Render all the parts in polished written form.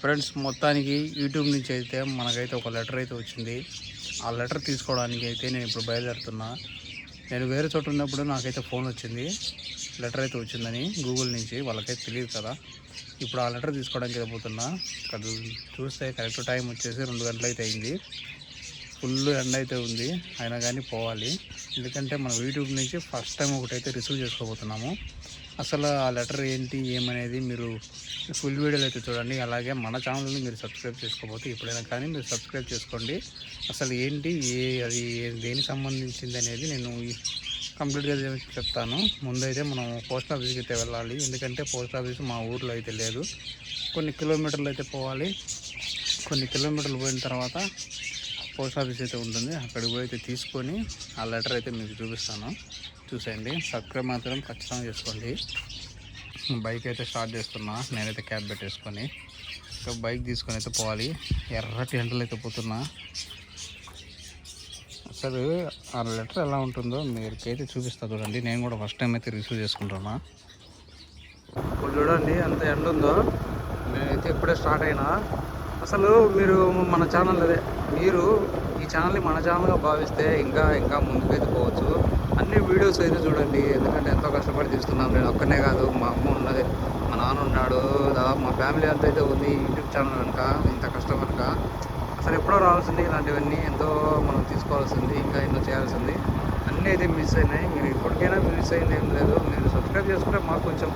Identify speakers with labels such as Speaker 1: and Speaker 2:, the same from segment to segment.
Speaker 1: Friends, మొత్తానికి YouTube నుంచి అయితే మనకైతే ఒక లెటర్ అయితే వచ్చింది. ఆ లెటర్ తీసుకోవడానికి అయితే నేను ఇప్పుడు బయలుదేరుతున్నా. నేను వేరే చోట ఉన్నప్పుడు నాకైతే ఫోన్ వచ్చింది, లెటర్ అయితే వచ్చిందని గూగుల్ నుంచి. వాళ్ళకైతే తెలియదు కదా. ఇప్పుడు ఆ లెటర్ తీసుకోవడానికి అయితే పోతున్నా. ఇక్కడ చూస్తే కరెక్ట్ టైం వచ్చేసి 2 గంటలు అయితే అయింది. ఫుల్ ఎండ అయితే ఉంది, అయినా కానీ పోవాలి. ఎందుకంటే మనం యూట్యూబ్ నుంచి ఫస్ట్ టైం ఒకటైతే రిసీవ్ చేసుకోబోతున్నాము. అసలు ఆ లెటర్ ఏంటి ఏమనేది మీరు ఫుల్ వీడియోలో అయితే చూడండి. అలాగే మన ఛానల్ని మీరు సబ్స్క్రైబ్ చేసుకోకపోతే ఇప్పుడైనా కానీ మీరు సబ్స్క్రైబ్ చేసుకోండి. అసలు ఏంటి అది దేనికి సంబంధించింది అనేది నేను కంప్లీట్గా చెప్తాను. ముందైతే మనం పోస్ట్ ఆఫీస్కి అయితే వెళ్ళాలి. ఎందుకంటే పోస్ట్ ఆఫీస్ మా ఊర్లో అయితే లేదు. కొన్ని కిలోమీటర్లు అయితే పోవాలి. కొన్ని కిలోమీటర్లు పోయిన తర్వాత పోస్ట్ ఆఫీస్ అయితే ఉంటుంది. అక్కడికి పోయి అయితే తీసుకొని ఆ లెటర్ అయితే మీకు చూపిస్తాను. చూసేయండి. సబ్స్క్రైబ్ మాత్రం ఖచ్చితంగా చేసుకోండి. బైక్ అయితే స్టార్ట్ చేస్తున్నా. నేనైతే క్యాబ్ పెట్టేసుకొని బైక్ తీసుకొని అయితే పోవాలి. ఎర్రటి ఎండలు అయితే పోతున్నా. అసలు ఆ లెటర్ ఎలా ఉంటుందో మీకైతే చూపిస్తా చూడండి. నేను కూడా ఫస్ట్ టైం అయితే రిసీవ్ చేసుకుంటున్నా. ఇప్పుడు చూడండి ఎంత ఎండ ఉందో. నేనైతే ఇప్పుడే స్టార్ట్ అయినా. అసలు మీరు మన ఛానల్ మీరు ఈ ఛానల్ని మన ఛానల్గా భావిస్తే ఇంకా ముందుకైతే పోవచ్చు. అన్ని వీడియోస్ అయితే చూడండి. ఎందుకంటే ఎంతో కష్టపడి తీస్తున్నాను. నేను ఒక్కనే కాదు, మా అమ్మ ఉన్నది, మా నాన్న ఉన్నాడు, దాదాపు మా ఫ్యామిలీ అంతా అయితే ఉంది యూట్యూబ్ ఛానల్ కనుక. ఇంత కష్టం కనుక అసలు ఎప్పుడో రావాల్సింది. ఇలాంటివన్నీ ఎంతో మనం తీసుకోవాల్సింది, ఇంకా ఎన్నో చేయాల్సింది. అన్నీ అయితే మిస్ అయినాయి. మీరు ఇప్పటికైనా మిస్ అయింది ఏం లేదు. మీరు సబ్స్క్రైబ్ చేసుకుంటే మాకు కొంచెం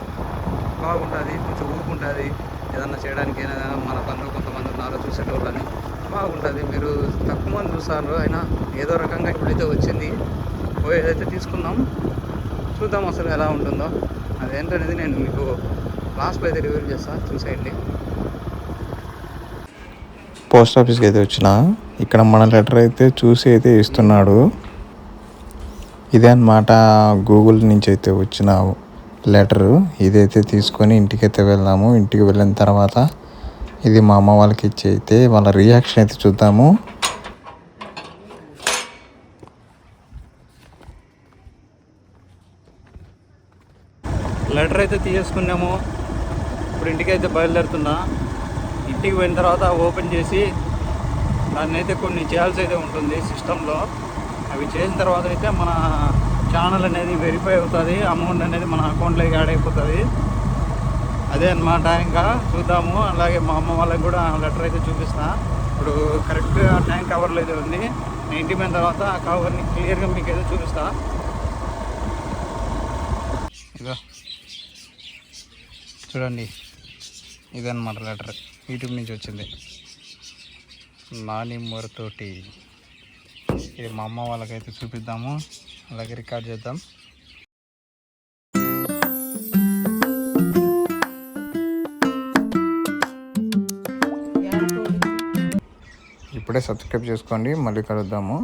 Speaker 1: బాగుంటుంది, కొంచెం ఊరుకుంటుంది. ఏదన్నా చేయడానికి మన పనులు కొంతమంది ఉన్నారు చూసేటోళ్ళని బాగుంటుంది. మీరు తక్కువ మంది చూస్తారు, అయినా ఏదో రకంగా ఇప్పుడైతే వచ్చింది. పోయేదైతే తీసుకుందాం, చూద్దాం అసలు ఎలా ఉంటుందో. అదేంటనేది నేను మీకు లాస్ట్లో అయితే రివ్యూ చేస్తాను, చూసేయండి.
Speaker 2: పోస్ట్ ఆఫీస్కి అయితే వచ్చిన. ఇక్కడ మన లెటర్ అయితే చూసి అయితే ఇస్తున్నాడు. ఇదే అన్నమాట గూగుల్ నుంచి అయితే వచ్చిన లెటరు. ఇదైతే తీసుకొని ఇంటికైతే వెళ్దాము. ఇంటికి వెళ్ళిన తర్వాత ఇది మా అమ్మ వాళ్ళకి ఇచ్చి అయితే వాళ్ళ రియాక్షన్ అయితే చూద్దాము.
Speaker 1: లెటర్ అయితే తీసేసుకున్నాము. ఇప్పుడు ఇంటికి అయితే బయలుదేరుతున్నా. ఇంటికి పోయిన తర్వాత ఓపెన్ చేసి దాన్ని అయితే కొన్ని చేయాల్సి అయితే ఉంటుంది సిస్టంలో. అవి చేసిన తర్వాత అయితే మన ఛానల్ అనేది వెరిఫై అవుతుంది. అమౌంట్ అనేది మన అకౌంట్లోకి యాడ్ అయిపోతుంది. అదే అన్నమాట. ఇంకా చూద్దాము. అలాగే మా అమ్మ వాళ్ళకి కూడా లెటర్ అయితే చూపిస్తా. ఇప్పుడు కరెక్ట్గా ట్యాంక్ కవర్లో అయితే ఉంది. నేను ఇంటికి పోయిన తర్వాత ఆ కవర్ని క్లియర్గా మీకు అయితే చూపిస్తా. ఇదో చూడండి, ఇదన్నమాట లెటర్. యూట్యూబ్ నుంచి వచ్చింది, నాని మొరతోటి. ఇది మా అమ్మ వాళ్ళకైతే చూపిద్దాము, అలాగే రికార్డ్ చేద్దాం.
Speaker 2: ఇప్పుడే సబ్స్క్రైబ్ చేసుకోండి. మళ్ళీ కలుద్దాము.